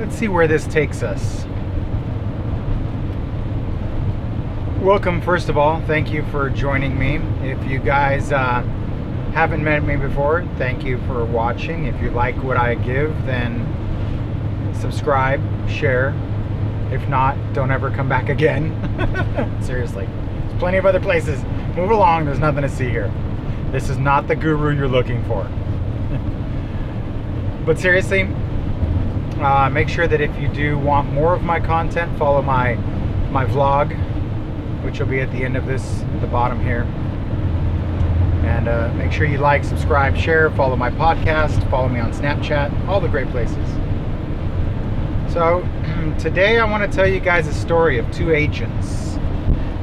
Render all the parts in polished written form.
let's see where this takes us. Welcome, first of all. Thank you for joining me. If you guys haven't met me before, thank you for watching. If you like what I give, then subscribe, share. If not, don't ever come back again. Seriously. There's plenty of other places. Move along, there's nothing to see here. This is not the guru you're looking for. But seriously, make sure that if you do want more of my content, follow my vlog, which will be at the end of this, at the bottom here. And make sure you like, subscribe, share, follow my podcast, follow me on Snapchat, all the great places. So today I want to tell you guys a story of two agents.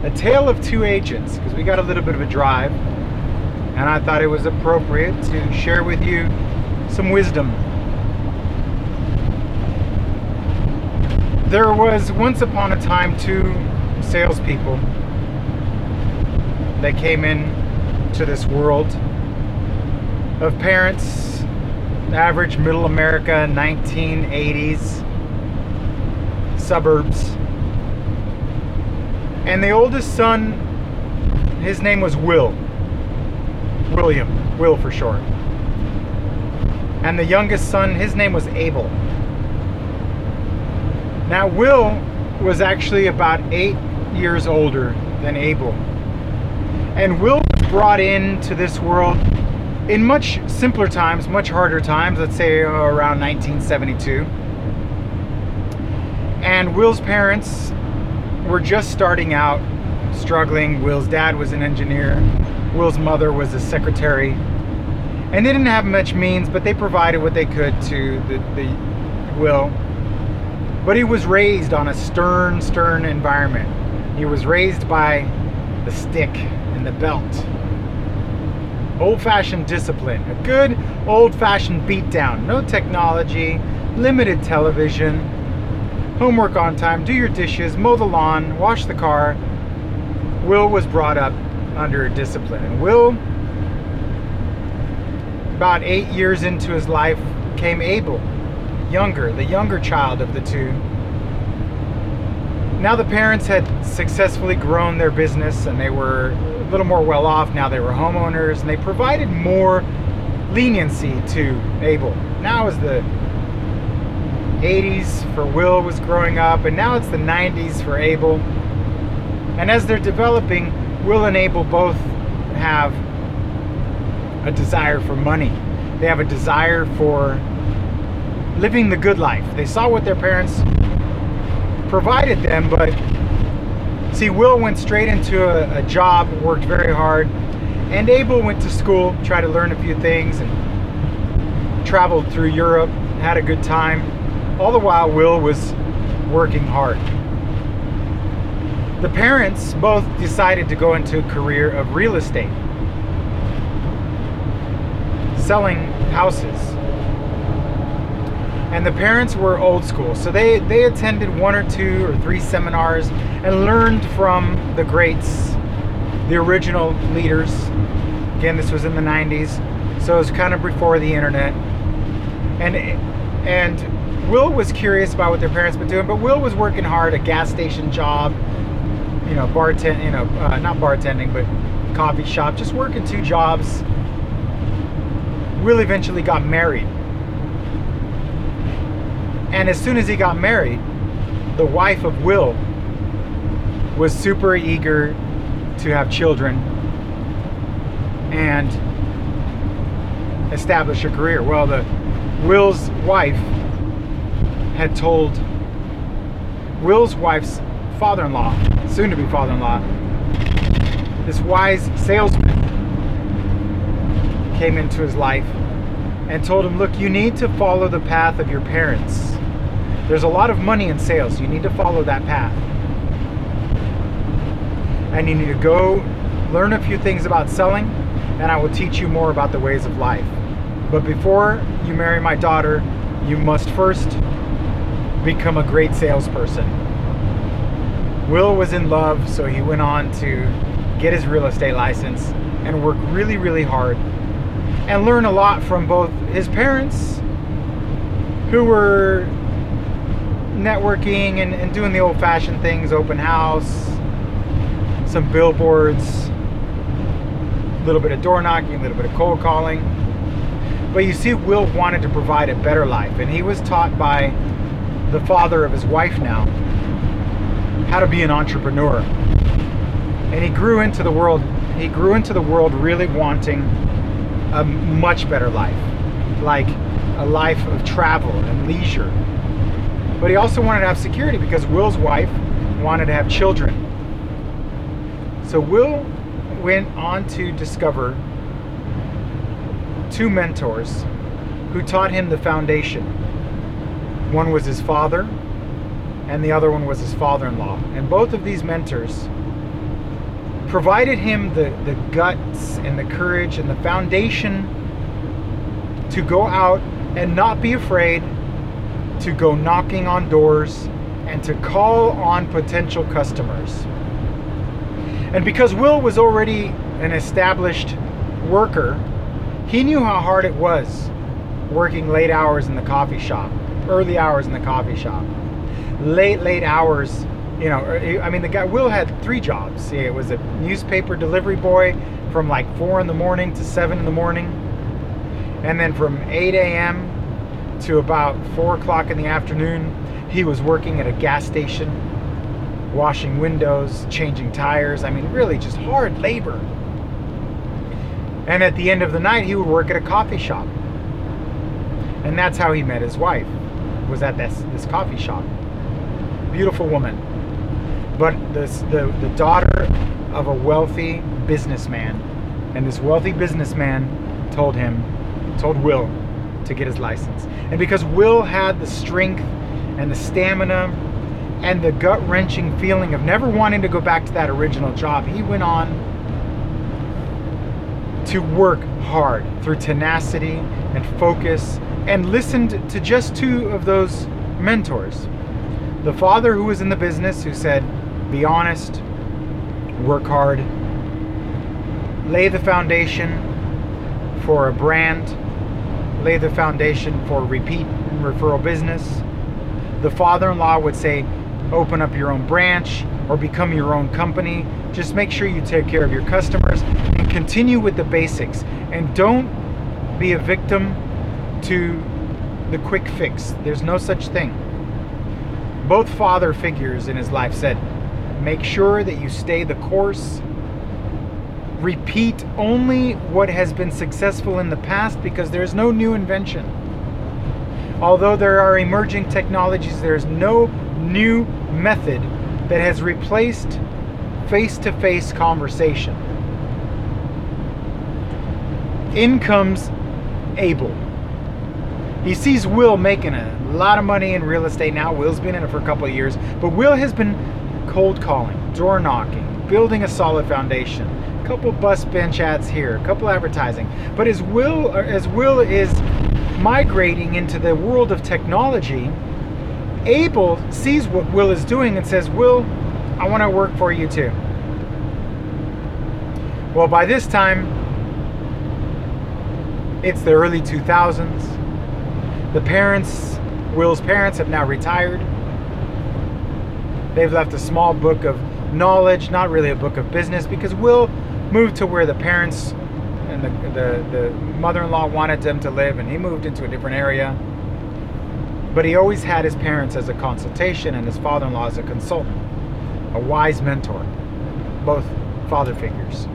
A tale of two agents, because we got a little bit of a drive, and I thought it was appropriate to share with you some wisdom. There was once upon a time two salespeople. They came in to this world of parents, average middle America, 1980s, suburbs. And the oldest son, his name was Will for short. And the youngest son, his name was Abel. Now Will was actually about 8 years older than Abel. And Will was brought into this world in much simpler times, much harder times, let's say around 1972. And Will's parents were just starting out, struggling. Will's dad was an engineer. Will's mother was a secretary. And they didn't have much means, but they provided what they could to the Will. But he was raised on a stern environment. He was raised by the stick and the belt. Old-fashioned discipline. A good old-fashioned beatdown. No technology, limited television, homework on time, do your dishes, mow the lawn, wash the car. Will was brought up under discipline. And Will, about 8 years into his life, came Abel. The younger child of the two. Now the parents had successfully grown their business and they were a little more well off. Now they were homeowners and they provided more leniency to Abel. Now as the 80s for Will was growing up, and now it's the 90s for Abel. And as they're developing, Will and Abel both have a desire for money. They have a desire for living the good life. They saw what their parents provided them, but see, Will went straight into a job, worked very hard, and Abel went to school, tried to learn a few things, and traveled through Europe, had a good time. All the while, Will was working hard. The parents both decided to go into a career of real estate, selling houses. And the parents were old school, so they attended 1 or 2 or 3 seminars and learned from the greats, the original leaders. Again, this was in the 90s, so it was kind of before the internet. And Will was curious about what their parents were doing, but Will was working hard, a gas station job, not bartending, but coffee shop, just working 2 jobs. Will eventually got married. And as soon as he got married, the wife of Will was super eager to have children and establish a career. Well, Will's wife had told Will's wife's father-in-law, soon-to-be father-in-law, this wise salesman came into his life and told him, look, you need to follow the path of your parents. There's a lot of money in sales. You need to follow that path. And you need to go learn a few things about selling, and I will teach you more about the ways of life. But before you marry my daughter, you must first become a great salesperson. Will was in love, so he went on to get his real estate license and work really, really hard and learn a lot from both his parents, who were networking and doing the old-fashioned things, open house, some billboards, a little bit of door knocking, a little bit of cold calling. But you see, Will wanted to provide a better life, and he was taught by the father of his wife now how to be an entrepreneur. And he grew into the world really wanting a much better life, like a life of travel and leisure. But he also wanted to have security because Will's wife wanted to have children. So Will went on to discover two mentors who taught him the foundation. One was his father, and the other one was his father-in-law. And both of these mentors provided him the guts and the courage and the foundation to go out and not be afraid to go knocking on doors and to call on potential customers. And because Will was already an established worker, he knew how hard it was working late hours in the coffee shop, early hours in the coffee shop, late hours. You know, I mean, the guy, Will had 3 jobs. He was a newspaper delivery boy from like 4 in the morning to 7 in the morning. And then from 8 a.m. to about 4 o'clock in the afternoon, he was working at a gas station, washing windows, changing tires. I mean, really just hard labor. And at the end of the night, he would work at a coffee shop. And that's how he met his wife, was at this coffee shop. Beautiful woman. But the daughter of a wealthy businessman. And this wealthy businessman told Will to get his license. And because Will had the strength and the stamina and the gut-wrenching feeling of never wanting to go back to that original job, he went on to work hard through tenacity and focus, and listened to just 2 of those mentors. The father who was in the business, who said, be honest, work hard, lay the foundation for a brand, lay the foundation for repeat and referral business. The father-in-law would say, open up your own branch or become your own company. Just make sure you take care of your customers and continue with the basics. And don't be a victim to the quick fix. There's no such thing. Both father figures in his life said, make sure that you stay the course. Repeat only what has been successful in the past, because there's no new invention. Although there are emerging technologies, there's no new method that has replaced face-to-face conversation. In comes Abel. He sees Will making a lot of money in real estate now. Will's been in it for a couple of years, but Will has been cold calling, door knocking, building a solid foundation. A couple bus bench ads here, a couple advertising. But as Will is migrating into the world of technology, Abel sees what Will is doing and says, Will, I want to work for you too. Well, by this time, it's the early 2000s. Will's parents have now retired. They've left a small book of knowledge, not really a book of business, because Will moved to where the parents and the mother-in-law wanted them to live, and he moved into a different area. But he always had his parents as a consultation and his father-in-law as a consultant, a wise mentor, both father figures.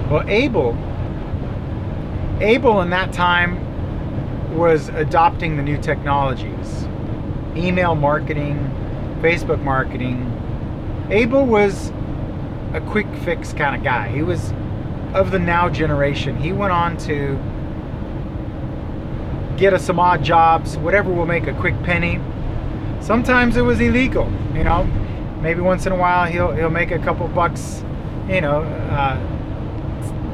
Well, Abel in that time was adopting the new technologies, email marketing, Facebook marketing. Abel was a quick fix kind of guy. He was of the now generation. He went on to get us some odd jobs, whatever will make a quick penny. Sometimes it was illegal, you know. Maybe once in a while he'll make a couple bucks, you know,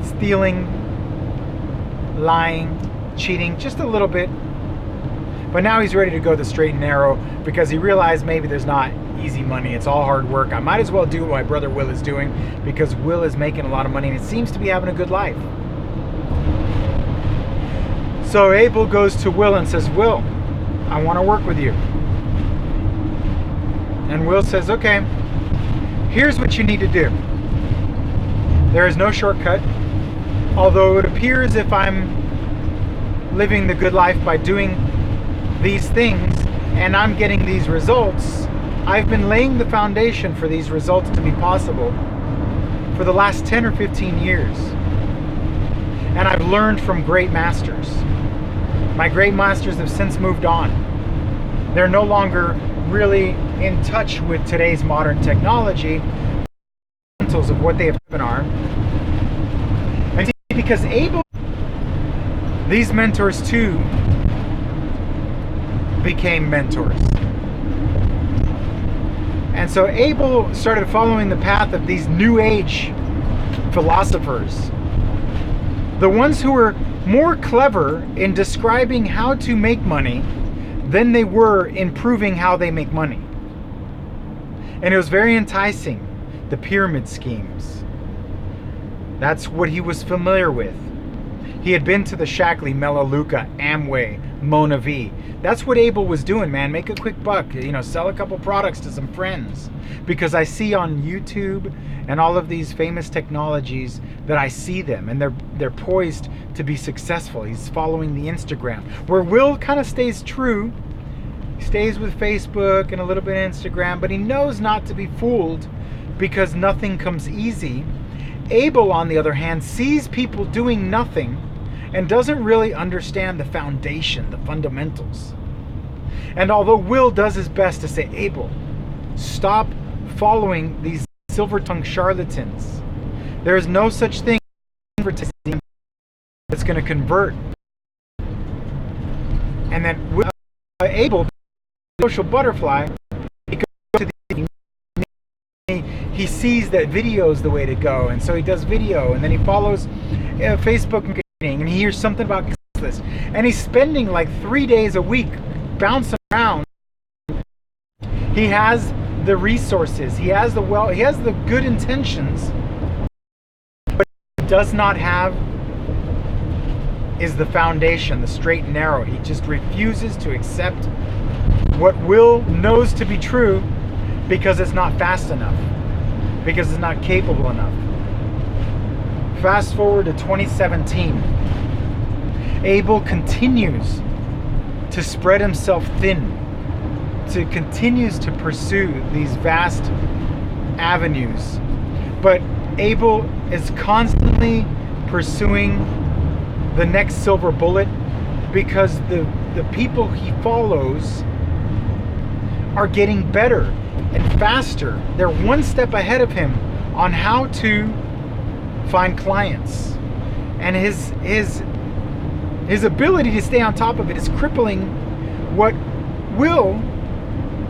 stealing, lying, cheating, just a little bit. But now he's ready to go the straight and narrow, because he realized maybe there's not easy money. It's all hard work. I might as well do what my brother Will is doing, because Will is making a lot of money and it seems to be having a good life. So Abel goes to Will and says, Will, I want to work with you. And Will says, okay, here's what you need to do. There is no shortcut. Although it appears if I'm living the good life by doing these things and I'm getting these results, I've been laying the foundation for these results to be possible for the last 10 or 15 years. And I've learned from great masters. My great masters have since moved on. They're no longer really in touch with today's modern technology, fundamentals of what they have been are. And because these mentors too became mentors. And so Abel started following the path of these new age philosophers. The ones who were more clever in describing how to make money than they were in proving how they make money. And it was very enticing, the pyramid schemes. That's what he was familiar with. He had been to the Shackley, Melaleuca, Amway, Mona V. That's what Abel was doing, man. Make a quick buck, sell a couple products to some friends. Because I see on YouTube and all of these famous technologies that I see them and they're poised to be successful. He's following the Instagram, where Will kind of stays true. He stays with Facebook and a little bit of Instagram, but he knows not to be fooled because nothing comes easy. Abel, on the other hand, sees people doing nothing and doesn't really understand the foundation, the fundamentals. And although Will does his best to say, Abel, stop following these silver-tongued charlatans. There is no such thing as advertising that's going to convert. And then Abel, the social butterfly, he goes to the he sees that video is the way to go, and so he does video, and then he follows Facebook marketing, and he hears something about this, and he's spending like 3 days a week bouncing around. He has the resources, he has the he has the good intentions, but he does not have is the foundation, the straight and narrow. He just refuses to accept what Will knows to be true because it's not fast enough, because it's not capable enough. Fast forward to 2017. Abel continues to spread himself thin, continues to pursue these vast avenues. But Abel is constantly pursuing the next silver bullet because the people he follows are getting better and faster. They're one step ahead of him on how to find clients. And his ability to stay on top of it is crippling what Will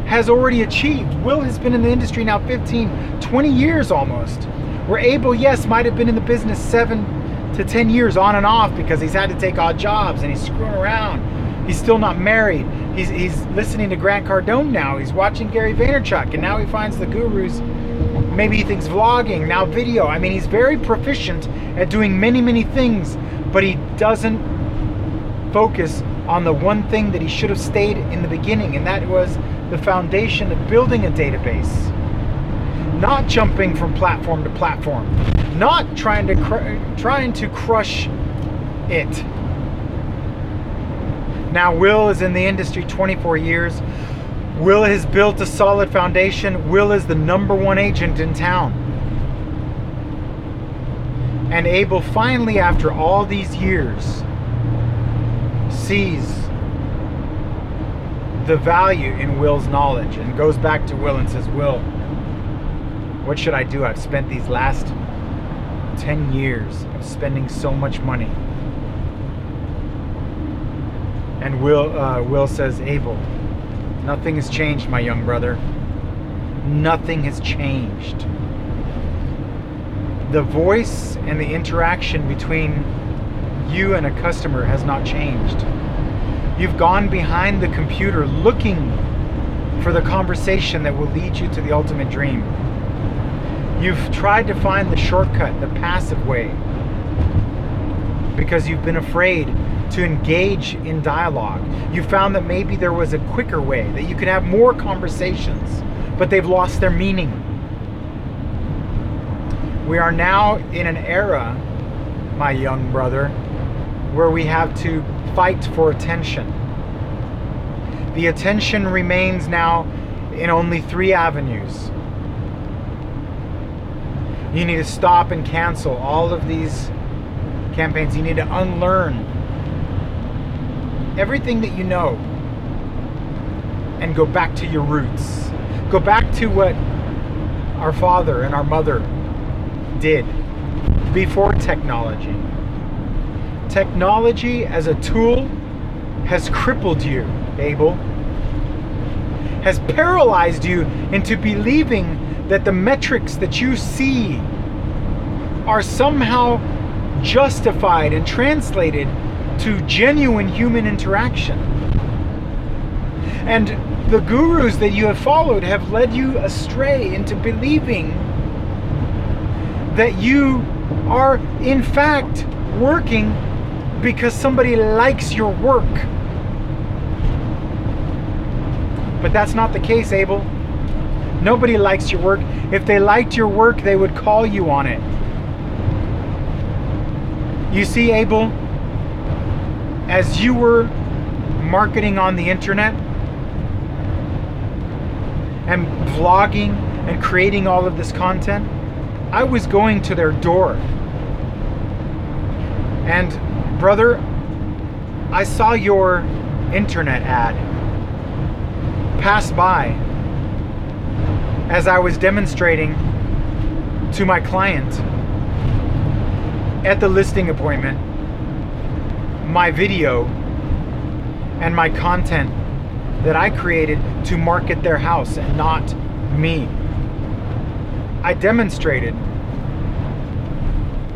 has already achieved. Will has been in the industry now 15, 20 years almost. Where Abel, yes, might have been in the business 7 to 10 years on and off because he's had to take odd jobs and he's screwing around. He's still not married. He's listening to Grant Cardone now. He's watching Gary Vaynerchuk, and now he finds the gurus. Maybe he thinks vlogging, now video. I mean, he's very proficient at doing many, many things, but he doesn't focus on the one thing that he should have stayed in the beginning, and that was the foundation of building a database. Not jumping from platform to platform. Not trying to crush it. Now Will is in the industry 24 years. Will has built a solid foundation. Will is the #1 agent in town. And Abel finally, after all these years, sees the value in Will's knowledge and goes back to Will and says, Will, what should I do? I've spent these last 10 years of spending so much money. And Will says, Abel, nothing has changed, my young brother. Nothing has changed. The voice and the interaction between you and a customer has not changed. You've gone behind the computer looking for the conversation that will lead you to the ultimate dream. You've tried to find the shortcut, the passive way, because you've been afraid to engage in dialogue. You found that maybe there was a quicker way, that you could have more conversations but they've lost their meaning. We are now in an era, my young brother, where we have to fight for attention. The attention remains now in only 3 avenues. You need to stop and cancel all of these campaigns. You need to unlearn everything that you know and go back to your roots. Go back to what our father and our mother did before technology. Technology as a tool has crippled you, Abel. Has paralyzed you into believing that the metrics that you see are somehow justified and translated to genuine human interaction. And the gurus that you have followed have led you astray into believing that you are in fact working because somebody likes your work. But that's not the case, Abel. Nobody likes your work. If they liked your work, they would call you on it. You see, Abel, as you were marketing on the internet and vlogging and creating all of this content, I was going to their door. And brother, I saw your internet ad pass by as I was demonstrating to my client at the listing appointment my video and my content that I created to market their house and not me. I demonstrated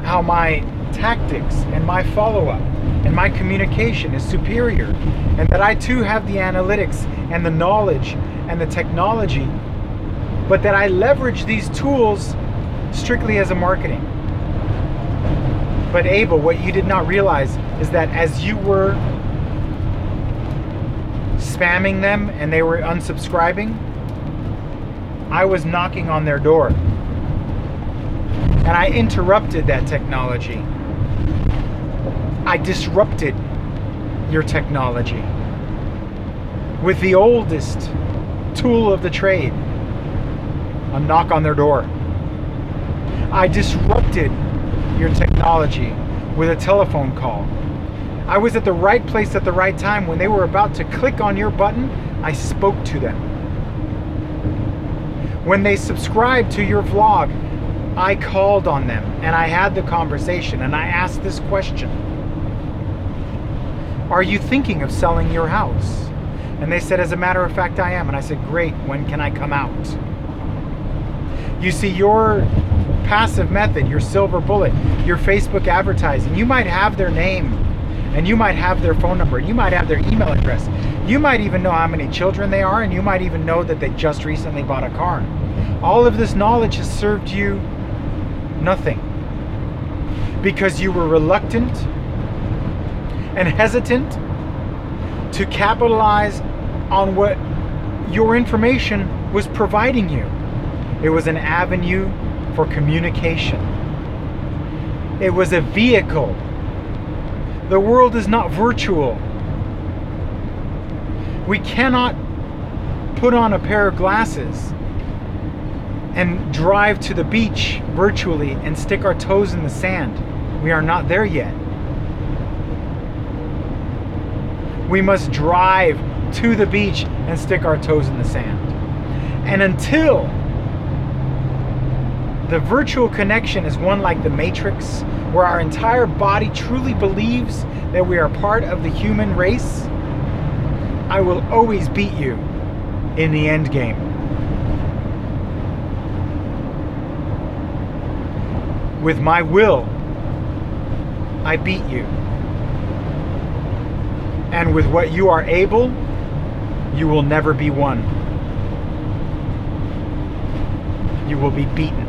how my tactics and my follow-up and my communication is superior, and that I too have the analytics and the knowledge and the technology, but that I leverage these tools strictly as a marketing. But Abel, what you did not realize is that as you were spamming them and they were unsubscribing, I was knocking on their door. And I interrupted that technology. I disrupted your technology with the oldest tool of the trade, a knock on their door. I disrupted your technology with a telephone call. I was at the right place at the right time. When they were about to click on your button, I spoke to them. When they subscribed to your vlog, I called on them and I had the conversation and I asked this question: are you thinking of selling your house? And they said, as a matter of fact, I am. And I said, great, when can I come out? You see, your passive method, your silver bullet, your Facebook advertising, you might have their name and you might have their phone number, you might have their email address, you might even know how many children they are, and you might even know that they just recently bought a car. All of this knowledge has served you nothing because you were reluctant and hesitant to capitalize on what your information was providing you. It was an avenue for communication. It was a vehicle. The world is not virtual. We cannot put on a pair of glasses and drive to the beach virtually and stick our toes in the sand. We are not there yet. We must drive to the beach and stick our toes in the sand. And until the virtual connection is one like the Matrix, where our entire body truly believes that we are part of the human race, I will always beat you in the end game. With my will, I beat you. And with what you are able, you will never be won. You will be beaten.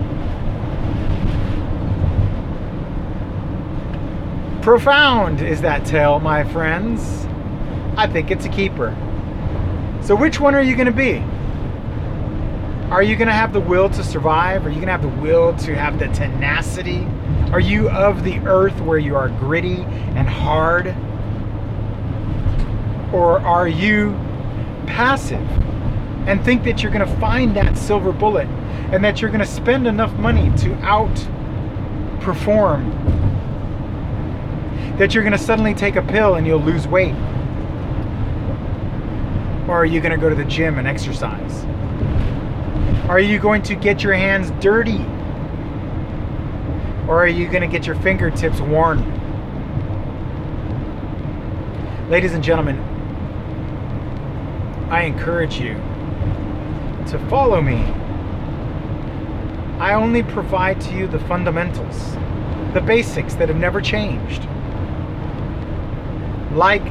Profound is that tale, my friends. I think it's a keeper. So which one are you going to be? Are you going to have the will to survive? Are you going to have the will to have the tenacity? Are you of the earth where you are gritty and hard? Or are you passive and think that you're going to find that silver bullet and that you're going to spend enough money to outperform, that you're going to suddenly take a pill and you'll lose weight? Or are you going to go to the gym and exercise? Are you going to get your hands dirty? Or are you going to get your fingertips worn? Ladies and gentlemen, I encourage you to follow me. I only provide to you the fundamentals, the basics that have never changed. Like,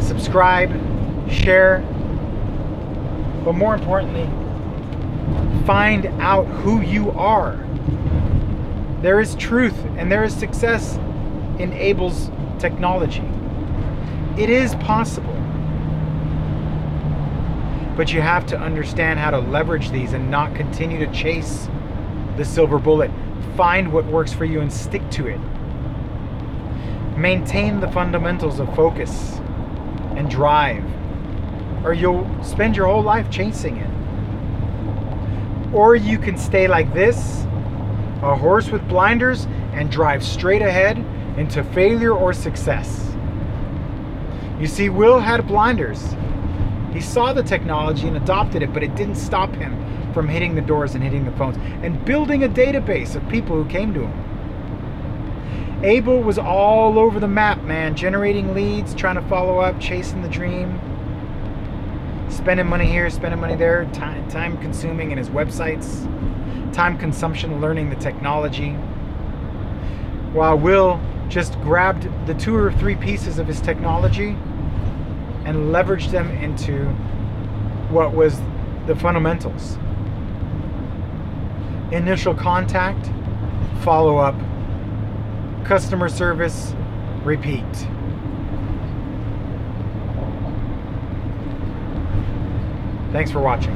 subscribe, share, but more importantly, find out who you are. There is truth and there is success in Abel's technology. It is possible. But you have to understand how to leverage these and not continue to chase the silver bullet. Find what works for you and stick to it. Maintain the fundamentals of focus and drive, or you'll spend your whole life chasing it. Or you can stay like this, a horse with blinders, and drive straight ahead into failure or success. You see, Will had blinders. He saw the technology and adopted it, but it didn't stop him from hitting the doors and hitting the phones and building a database of people who came to him. Abel was all over the map, man, generating leads, trying to follow up, chasing the dream, spending money here, spending money there, time consuming in his websites, time consumption learning the technology, while Will just grabbed the 2 or 3 pieces of his technology and leveraged them into what was the fundamentals. Initial contact, follow-up, customer service, repeat. Thanks for watching.